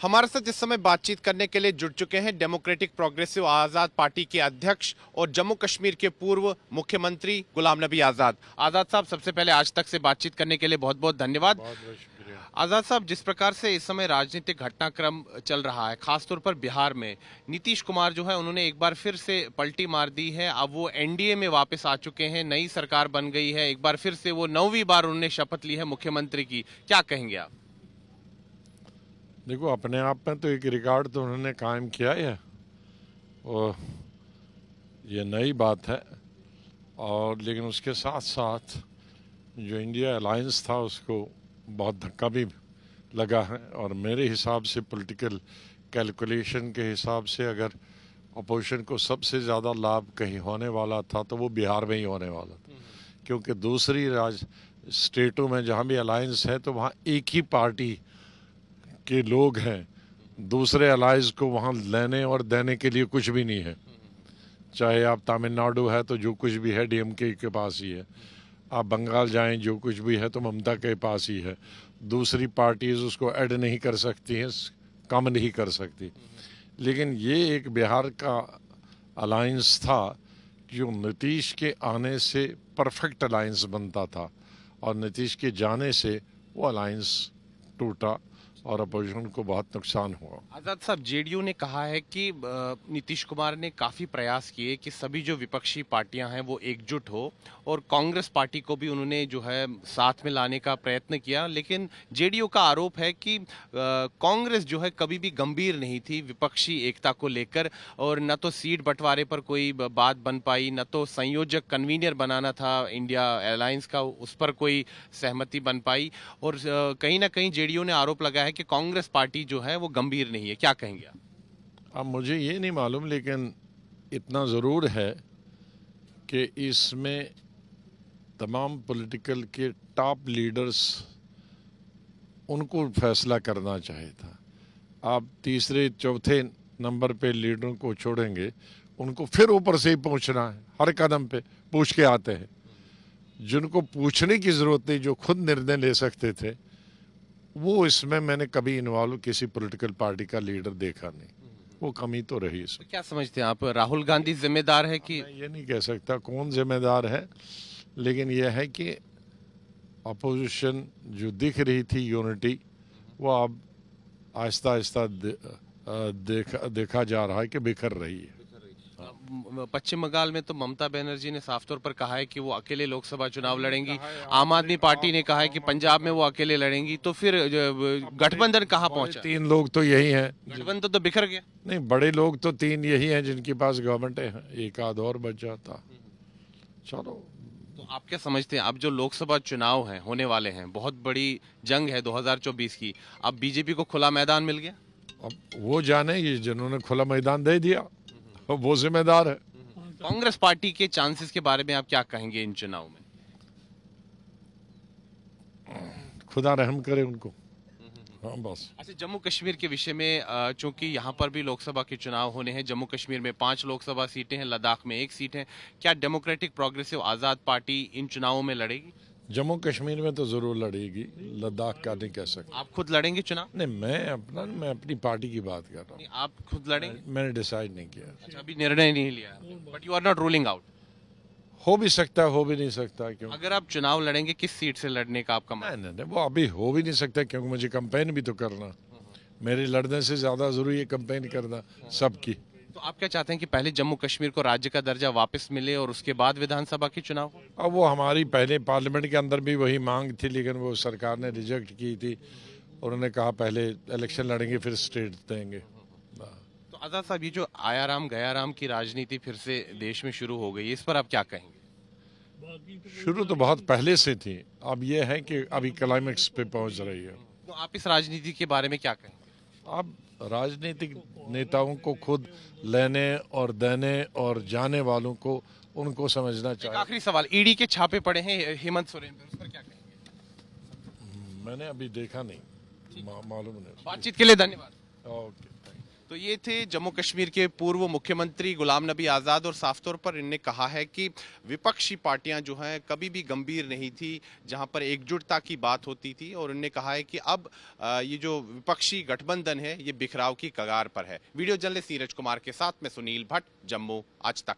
हमारे साथ इस समय बातचीत करने के लिए जुड़ चुके हैं डेमोक्रेटिक प्रोग्रेसिव आजाद पार्टी के अध्यक्ष और जम्मू कश्मीर के पूर्व मुख्यमंत्री गुलाम नबी आजाद। आजाद साहब, सबसे पहले आज तक से बातचीत करने के लिए बहुत बहुत धन्यवाद। बहुत बहुत शुक्रिया। आजाद साहब, जिस प्रकार से इस समय राजनीतिक घटनाक्रम चल रहा है, खासतौर पर बिहार में नीतीश कुमार जो है उन्होंने एक बार फिर से पलटी मार दी है। अब वो एनडीए में वापस आ चुके हैं, नई सरकार बन गई है, एक बार फिर से वो 9वीं बार उन्होंने शपथ ली है मुख्यमंत्री की। क्या कहेंगे आप? देखो, अपने आप में तो एक रिकॉर्ड तो उन्होंने कायम किया है और ये नई बात है। और लेकिन उसके साथ साथ जो इंडिया अलायंस था उसको बहुत धक्का भी लगा है। और मेरे हिसाब से पॉलिटिकल कैलकुलेशन के हिसाब से अगर अपोजिशन को सबसे ज़्यादा लाभ कहीं होने वाला था तो वो बिहार में ही होने वाला था, क्योंकि दूसरी स्टेटों में जहाँ भी अलायंस है तो वहाँ एक ही पार्टी के लोग हैं। दूसरे अलायंस को वहाँ लेने और देने के लिए कुछ भी नहीं है। चाहे आप तमिलनाडु है तो जो कुछ भी है डीएमके के पास ही है, आप बंगाल जाएं जो कुछ भी है तो ममता के पास ही है। दूसरी पार्टीज उसको ऐड नहीं कर सकती हैं, कम नहीं कर सकती। लेकिन ये एक बिहार का अलायंस था जो नीतीश के आने से परफेक्ट अलायंस बनता था और नीतीश के जाने से वो अलायंस टूटा और अपोजिशन को बहुत नुकसान हुआ। आजाद साहब, जेडीयू ने कहा है कि नीतीश कुमार ने काफी प्रयास किए कि सभी जो विपक्षी पार्टियां हैं वो एकजुट हो, और कांग्रेस पार्टी को भी उन्होंने जो है साथ में लाने का प्रयत्न किया। लेकिन जेडीयू का आरोप है कि कांग्रेस जो है कभी भी गंभीर नहीं थी विपक्षी एकता को लेकर, और न तो सीट बंटवारे पर कोई बात बन पाई, न तो संयोजक कन्वीनर बनाना था इंडिया अलायंस का, उस पर कोई सहमति बन पाई। और कहीं ना कहीं जेडीयू ने आरोप लगाया है कि कांग्रेस पार्टी जो है वो गंभीर नहीं है। क्या कहेंगे आप? अब मुझे ये नहीं मालूम, लेकिन इतना ज़रूर है कि इसमें तमाम पॉलिटिकल के टॉप लीडर्स उनको फैसला करना चाहिए था। आप तीसरे चौथे नंबर पे लीडरों को छोड़ेंगे, उनको फिर ऊपर से ही पूछना है, हर कदम पे पूछ के आते हैं। जिनको पूछने की ज़रूरत नहीं, जो खुद निर्णय ले सकते थे, वो इसमें मैंने कभी इन्वॉल्व किसी पॉलिटिकल पार्टी का लीडर देखा नहीं। वो कमी तो रही इसमें। तो क्या समझते हैं आप, राहुल गांधी जिम्मेदार है कि? मैं ये नहीं कह सकता कौन जिम्मेदार है, लेकिन यह है कि अपोजिशन जो दिख रही थी यूनिटी, वो अब आहिस्ता आहिस्ता देखा जा रहा है कि बिखर रही है। पश्चिम बंगाल में तो ममता बनर्जी ने साफ तौर पर कहा है कि वो अकेले लोकसभा चुनाव लड़ेंगी। आम आदमी पार्टी ने कहा है कि पंजाब में वो अकेले लड़ेंगी। तो फिर गठबंधन कहाँ पहुंचा? तीन लोग तो यही हैं। गठबंधन तो बिखर गया। नहीं, बड़े लोग तो तीन यही हैं जिनके पास गवर्नमेंट है, एक आध और बच जाता। चलो, तो आप क्या समझते हैं, अब जो लोकसभा चुनाव हैं होने वाले हैं, बहुत बड़ी जंग है 2024 की, अब बीजेपी को खुला मैदान मिल गया? अब वो जाने, ये जिन्होंने खुला मैदान दे दिया वो जिम्मेदार है। कांग्रेस पार्टी के चांसेस के बारे में आप क्या कहेंगे इन चुनाव में? खुदा रहम करे उनको। हाँ, बस। अच्छा, जम्मू कश्मीर के विषय में, चूंकि यहाँ पर भी लोकसभा के चुनाव होने हैं, जम्मू कश्मीर में 5 लोकसभा सीटें हैं, लद्दाख में 1 सीट है, क्या डेमोक्रेटिक प्रोग्रेसिव आजाद पार्टी इन चुनावों में लड़ेगी? जम्मू कश्मीर में तो जरूर लड़ेगी, लद्दाख का नहीं कह सकता। आप खुद लड़ेंगे चुनाव? नहीं, मैं अपनी पार्टी की बात कर रहा हूँ। आप खुद लड़ेंगे? मैंने डिसाइड नहीं किया। अच्छा, अभी निर्णय नहीं लिया, but you are not ruling out? हो भी सकता है, हो भी नहीं सकता। क्यों? अगर आप चुनाव लड़ेंगे, किस सीट से लड़ने का आपका मन? नहीं, वो अभी हो भी नहीं सकता, क्योंकि मुझे कैंपेन भी तो करना। मेरे लड़ने से ज्यादा जरूरी है कैंपेन करना सबकी। तो आप क्या चाहते हैं कि पहले जम्मू कश्मीर को राज्य का दर्जा वापस मिले और उसके बाद विधानसभा के चुनाव हो? अब वो हमारी पहले पार्लियामेंट के अंदर भी वही मांग थी, लेकिन वो सरकार ने रिजेक्ट की थी। उन्होंने कहा पहले इलेक्शन लड़ेंगे फिर स्टेट देंगे। तो आजाद साहब, ये जो आया राम गया राम की राजनीति फिर से देश में शुरू हो गई, इस पर आप क्या कहेंगे? शुरू तो बहुत पहले से थी, अब ये है कि अभी क्लाइमेक्स पे पहुंच रही है। तो आप इस राजनीति के बारे में क्या कहेंगे? अब राजनीतिक नेताओं को खुद लेने और देने और जाने वालों को उनको समझना चाहिए। आखिरी सवाल, ईडी के छापे पड़े हैं हेमंत सोरेन पर, उस पर क्या कहेंगे? मैंने अभी देखा नहीं, मालूम नहीं। बातचीत के लिए धन्यवाद। Okay, thank you. तो ये थे जम्मू कश्मीर के पूर्व मुख्यमंत्री गुलाम नबी आज़ाद और साफ तौर पर इन्होंने कहा है कि विपक्षी पार्टियां जो हैं कभी भी गंभीर नहीं थी, जहां पर एकजुटता की बात होती थी। और उन्होंने कहा है कि अब ये जो विपक्षी गठबंधन है ये बिखराव की कगार पर है। वीडियो जर्नलिस्ट नीरज कुमार के साथ मैं सुनील भट्ट, जम्मू आज तक।